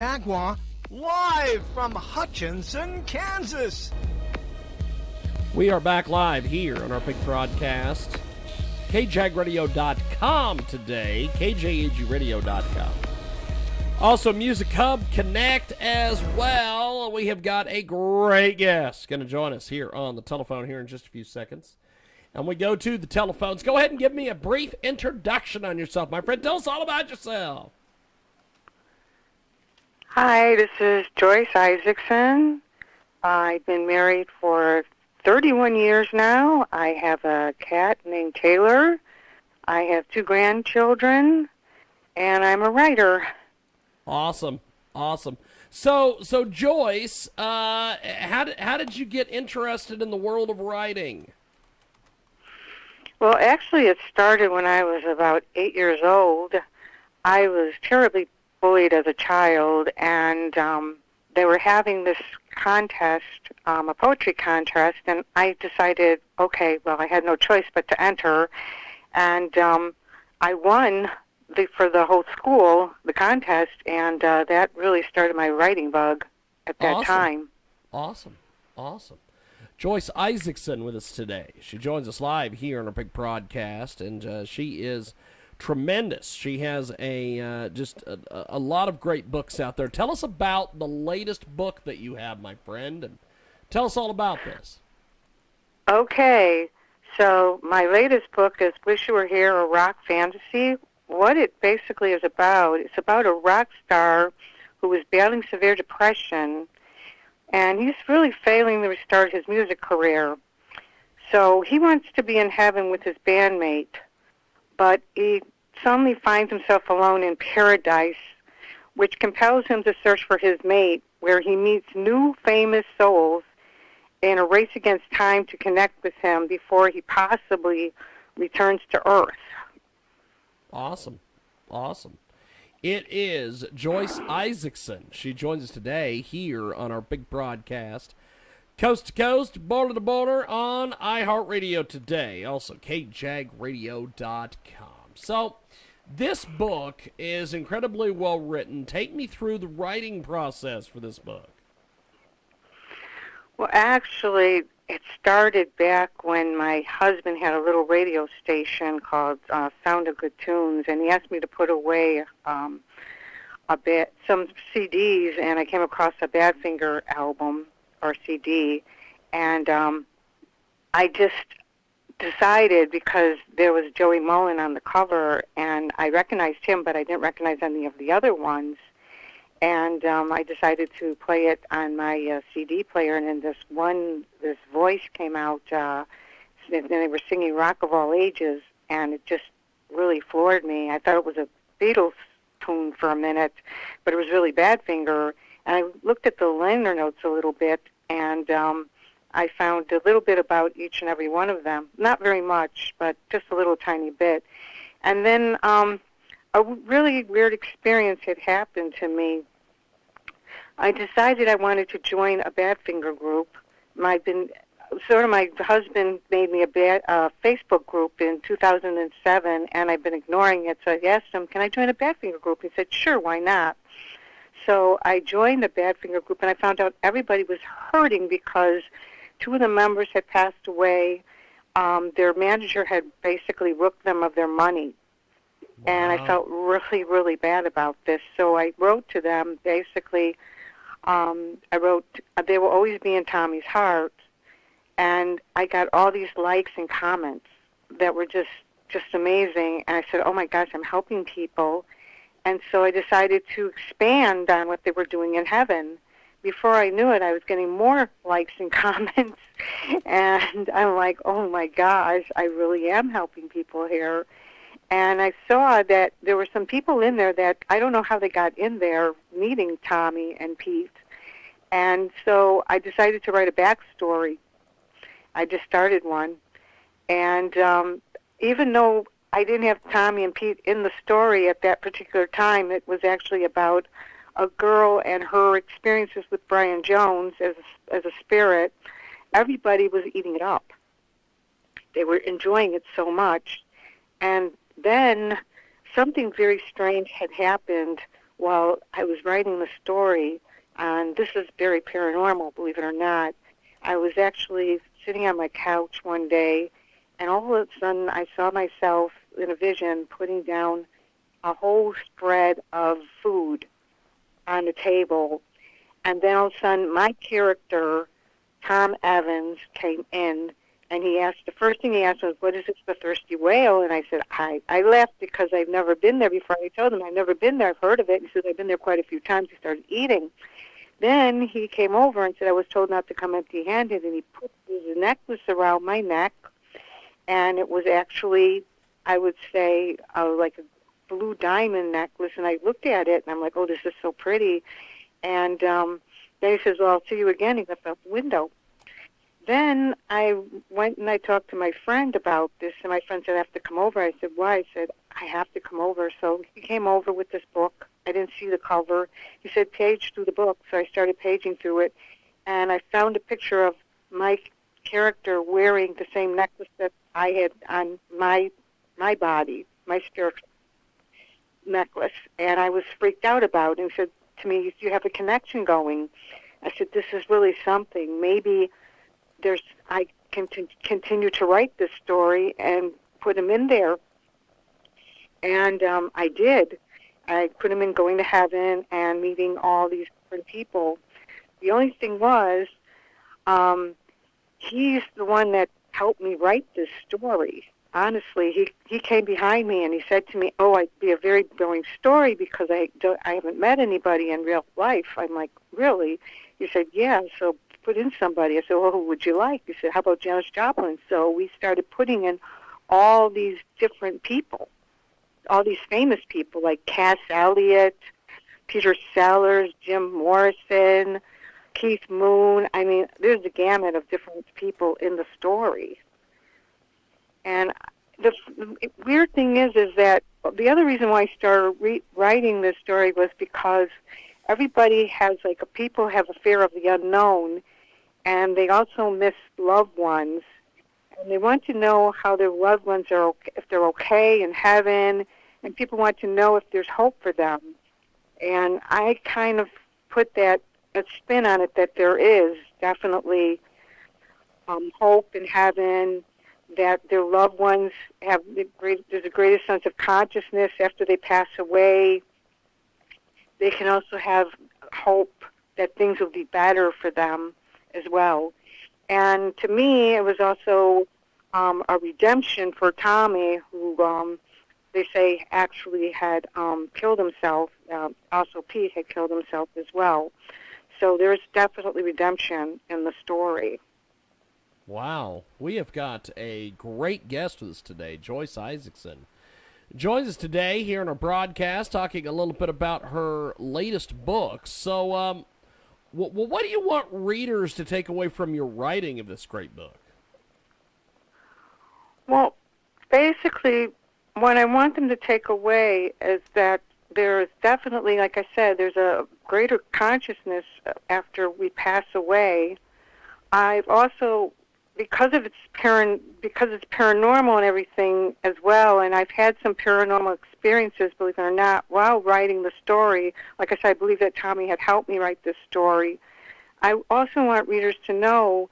Jaguar, live from Hutchinson, Kansas. We are back live here on our big broadcast. KJAGradio.com today, KJAGradio.com. Also, Music Hub Connect as well. We have got a great guest going to join us here on the telephone here in just a few seconds. And we go to the telephones. Go ahead and give me a brief introduction on yourself, my friend. Tell us all about yourself. Hi, this is Joyce Isaacson. I've been married for 31 years now. I have a cat named Taylor. I have 2 grandchildren, and I'm a writer. Awesome. So Joyce, how did you get interested in the world of writing? Well, actually, it started when I was about 8 years old. I was terribly bullied as a child, and they were having this contest, a poetry contest, and I decided, okay, well, I had no choice but to enter, and I won for the whole school, the contest, and that really started my writing bug at that time. Awesome. Joyce Isaacson with us today. She joins us live here on our big broadcast, and she is tremendous. She has a lot of great books out there. Tell us about the latest book that you have, my friend, and tell us all about this. Okay, so my latest book is Wish You Were Here, a rock fantasy. What it basically is about, it's about a rock star who is battling severe depression, and he's really failing to restart his music career. So he wants to be in heaven with his bandmate, but he suddenly finds himself alone in paradise, which compels him to search for his mate, where he meets new famous souls in a race against time to connect with him before he possibly returns to Earth. Awesome. It is Joyce Isaacson. She joins us today here on our big broadcast, coast to coast, border to border, on iHeartRadio today. Also, KJAGradio.com. So, this book is incredibly well written. Take me through the writing process for this book. Well, actually, it started back when my husband had a little radio station called Sound of Good Tunes, and he asked me to put away some CDs, and I came across a Badfinger album or CD, and I just decided, because there was Joey Mullen on the cover, and I recognized him, but I didn't recognize any of the other ones, and I decided to play it on my CD player, and then this voice came out, and they were singing Rock of All Ages, and it just really floored me. I thought it was a Beatles tune for a minute, but it was really Badfinger, and I looked at the liner notes a little bit, and I found a little bit about each and every one of them. Not very much, but just a little tiny bit. And then a really weird experience had happened to me. I decided I wanted to join a Badfinger group. My husband made me a Facebook group in 2007, and I've been ignoring it. So I asked him, can I join a Badfinger group? He said, sure, why not? So I joined the Badfinger group, and I found out everybody was hurting because 2 of the members had passed away. Their manager had basically rooked them of their money. Wow. And I felt really, really bad about this. So I wrote to them, basically, they will always be in Tommy's heart. And I got all these likes and comments that were just amazing. And I said, oh, my gosh, I'm helping people. And so I decided to expand on what they were doing in heaven. Before I knew it, I was getting more likes and comments. And I'm like, oh, my gosh, I really am helping people here. And I saw that there were some people in there that I don't know how they got in there meeting Tommy and Pete. And so I decided to write a backstory. I just started one. And even though I didn't have Tommy and Pete in the story at that particular time, it was actually about a girl and her experiences with Brian Jones as a spirit. Everybody was eating it up. They were enjoying it so much. And then something very strange had happened Well, I was writing the story, and this is very paranormal, believe it or not. I was actually sitting on my couch one day, and all of a sudden I saw myself in a vision putting down a whole spread of food on the table. And then all of a sudden my character, Tom Evans, came in, and the first thing he asked was, "What is this, the thirsty whale?" And I said, I laughed because I've never been there before. I told him I've never been there, I've heard of it. He said, "I've been there quite a few times." He started eating. Then he came over and said, "I was told not to come empty-handed," and he put his necklace around my neck, and it was actually, I would say, like a blue diamond necklace, and I looked at it, and I'm like, "Oh, this is so pretty." And then he says, "Well, I'll see you again." He left out the window. Then I went and I talked to my friend about this, and my friend said, "I have to come over." I said, "Why?" I said, "I have to come over." So he came over with this book. I didn't see the cover. He said, "Page through the book." So I started paging through it, and I found a picture of my character wearing the same necklace that I had on my body, my spiritual necklace, and I was freaked out about it. And he said to me, "You have a connection going." I said, "This is really something. Maybe I can continue to write this story and put him in there." And I did. I put him in Going to Heaven and meeting all these different people. The only thing was, he's the one that helped me write this story. Honestly, he came behind me and he said to me, "Oh, it'd be a very boring story because I haven't met anybody in real life." I'm like, "Really?" He said, "Yeah, so put in somebody." I said, "Well, who would you like?" He said, "How about Janis Joplin?" So we started putting in all these different people, all these famous people like Cass Elliot, Peter Sellers, Jim Morrison, Keith Moon. I mean, there's a gamut of different people in the story. And the weird thing is that the other reason why I started writing this story was because everybody has, people have a fear of the unknown, and they also miss loved ones, and they want to know how their loved ones are, if they're okay in heaven, and people want to know if there's hope for them. And I kind of put a spin on it that there is definitely hope in heaven, that their loved ones there's a greater sense of consciousness after they pass away. They can also have hope that things will be better for them as well. And to me, it was also a redemption for Tommy, who they say actually had killed himself. Also, Pete had killed himself as well. So there's definitely redemption in the story. Wow. We have got a great guest with us today, Joyce Isaacson. Joins us today here in our broadcast talking a little bit about her latest book. So, what do you want readers to take away from your writing of this great book? Well, basically, what I want them to take away is that there's definitely, like I said, there's a greater consciousness after we pass away. I've also, because it's paranormal and everything as well, and I've had some paranormal experiences, believe it or not, while writing the story. Like I said, I believe that Tommy had helped me write this story. I also want readers to know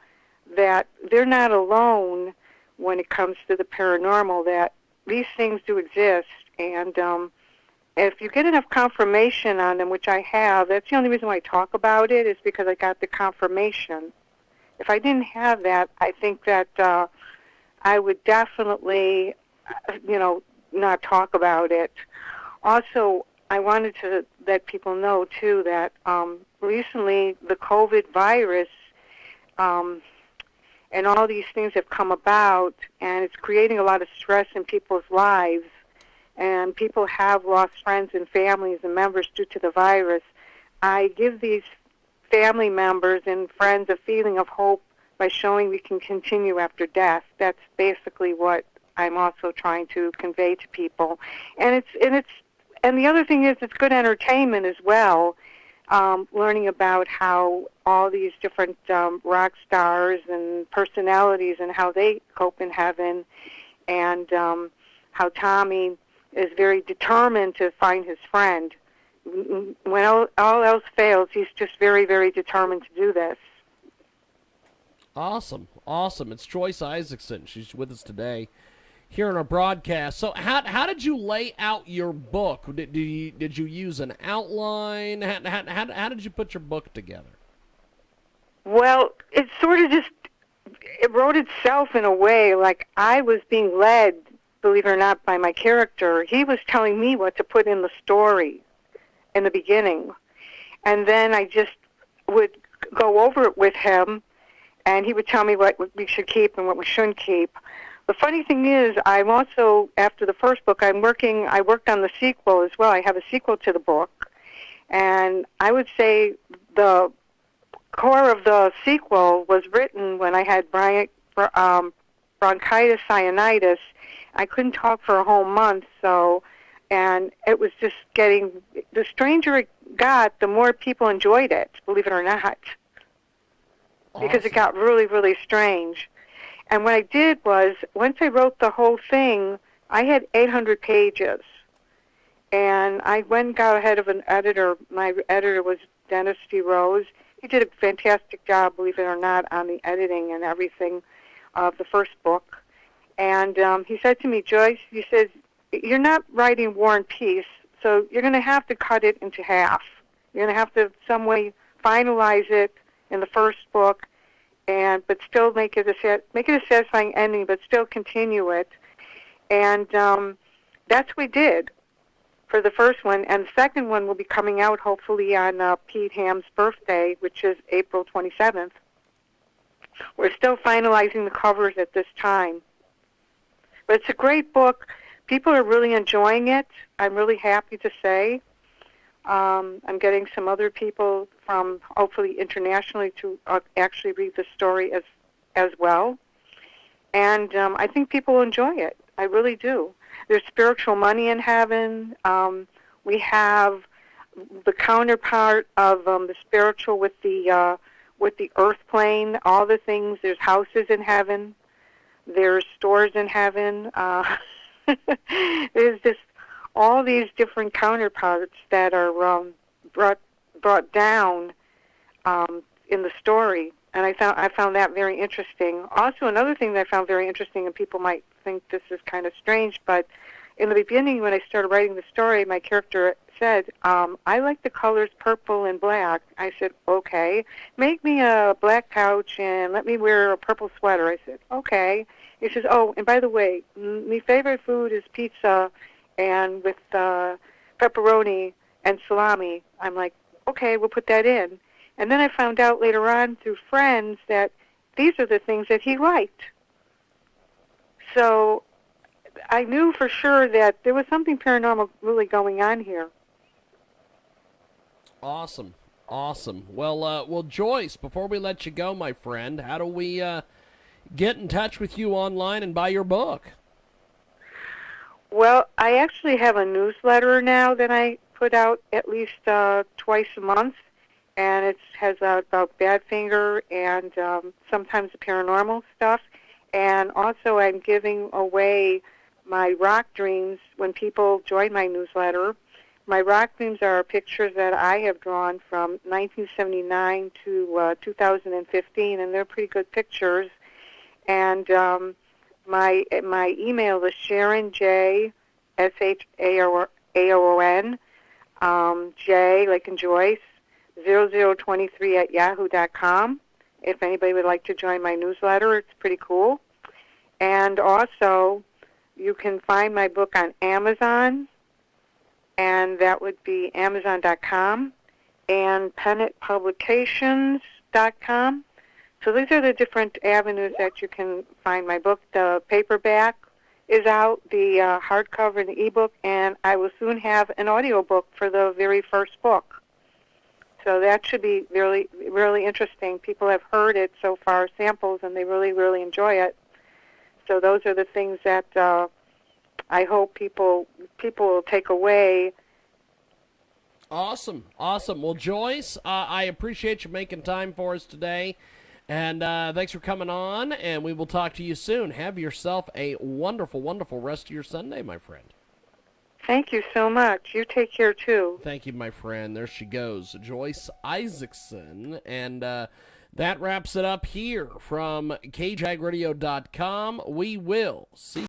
that they're not alone when it comes to the paranormal, that these things do exist, and if you get enough confirmation on them, which I have, that's the only reason why I talk about it, is because I got the confirmation. If I didn't have that, I think that I would definitely, not talk about it. Also, I wanted to let people know, too, that recently the COVID virus and all these things have come about, and it's creating a lot of stress in people's lives, and people have lost friends and families and members due to the virus. I give these family members and friends a feeling of hope by showing we can continue after death. That's basically what I'm also trying to convey to people. And the other thing is, it's good entertainment as well. Learning about how all these different rock stars and personalities and how they cope in heaven, and how Tommy is very determined to find his friend, when all else fails, he's just very, very determined to do this. Awesome. It's Joyce Isaacson. She's with us today here in our broadcast. So how did you lay out your book? Did you use an outline? How did you put your book together? Well, it sort of just, it wrote itself in a way, like I was being led, believe it or not, by my character. He was telling me what to put in the story in the beginning. And then I just would go over it with him, and he would tell me what we should keep and what we shouldn't keep. The funny thing is, I'm also, after the first book, I worked on the sequel as well. I have a sequel to the book. And I would say the core of the sequel was written when I had bronchitis, sinusitis. I couldn't talk for a whole month, and it was just getting, the stranger it got, the more people enjoyed it, believe it or not. Awesome. Because it got really, really strange. And what I did was, once I wrote the whole thing, I had 800 pages. And I went and got ahead of an editor. My editor was Dennis D. Rose. He did a fantastic job, believe it or not, on the editing and everything of the first book. And he said to me, Joyce, he says, you're not writing War and Peace, so you're going to have to cut it into half. You're going to have to some way finalize it in the first book, but still make it a satisfying ending, but still continue it. And that's what we did for the first one. And the second one will be coming out hopefully on Pete Ham's birthday, which is April 27th. We're still finalizing the covers at this time. But it's a great book. People are really enjoying it. I'm really happy to say. I'm getting some other people from, hopefully internationally, to actually read the story as well. And I think people will enjoy it. I really do. There's spiritual money in heaven. We have the counterpart of the spiritual with the earth plane, all the things. There's houses in heaven. There's stores in heaven. There's just all these different counterparts that are brought down in the story, and I found that very interesting. Also, another thing that I found very interesting, and people might think this is kind of strange, but in the beginning, when I started writing the story, my character said, I like the colors purple and black. I said, okay, make me a black couch and let me wear a purple sweater. I said, okay. He says, oh, and by the way, my favorite food is pizza and with pepperoni and salami. I'm like, okay, we'll put that in. And then I found out later on through friends that these are the things that he liked. So I knew for sure that there was something paranormal really going on here. Awesome. Well, Joyce, before we let you go, my friend, how do we get in touch with you online and buy your book? Well, I actually have a newsletter now that I put out at least twice a month, and it has about Badfinger and sometimes the paranormal stuff. And also I'm giving away my rock dreams when people join my newsletter. My rock dreams are pictures that I have drawn from 1979 to 2015, and they're pretty good pictures. And my email is Sharon J, SHARON, J like in Joyce, 0023 at yahoo.com. If anybody would like to join my newsletter, it's pretty cool. And also, you can find my book on Amazon, and that would be Amazon.com and PennantPublications.com. So these are the different avenues that you can find my book. The paperback is out, the hardcover and the ebook, and I will soon have an audiobook for the very first book. So that should be really, really interesting. People have heard it so far, samples, and they really, really enjoy it. So those are the things that I hope people will take away. Awesome. Well, Joyce, I appreciate you making time for us today. And thanks for coming on, and we will talk to you soon. Have yourself a wonderful, wonderful rest of your Sunday, my friend. Thank you so much. You take care, too. Thank you, my friend. There she goes, Joyce Isaacson. And that wraps it up here from KJAGradio.com. We will see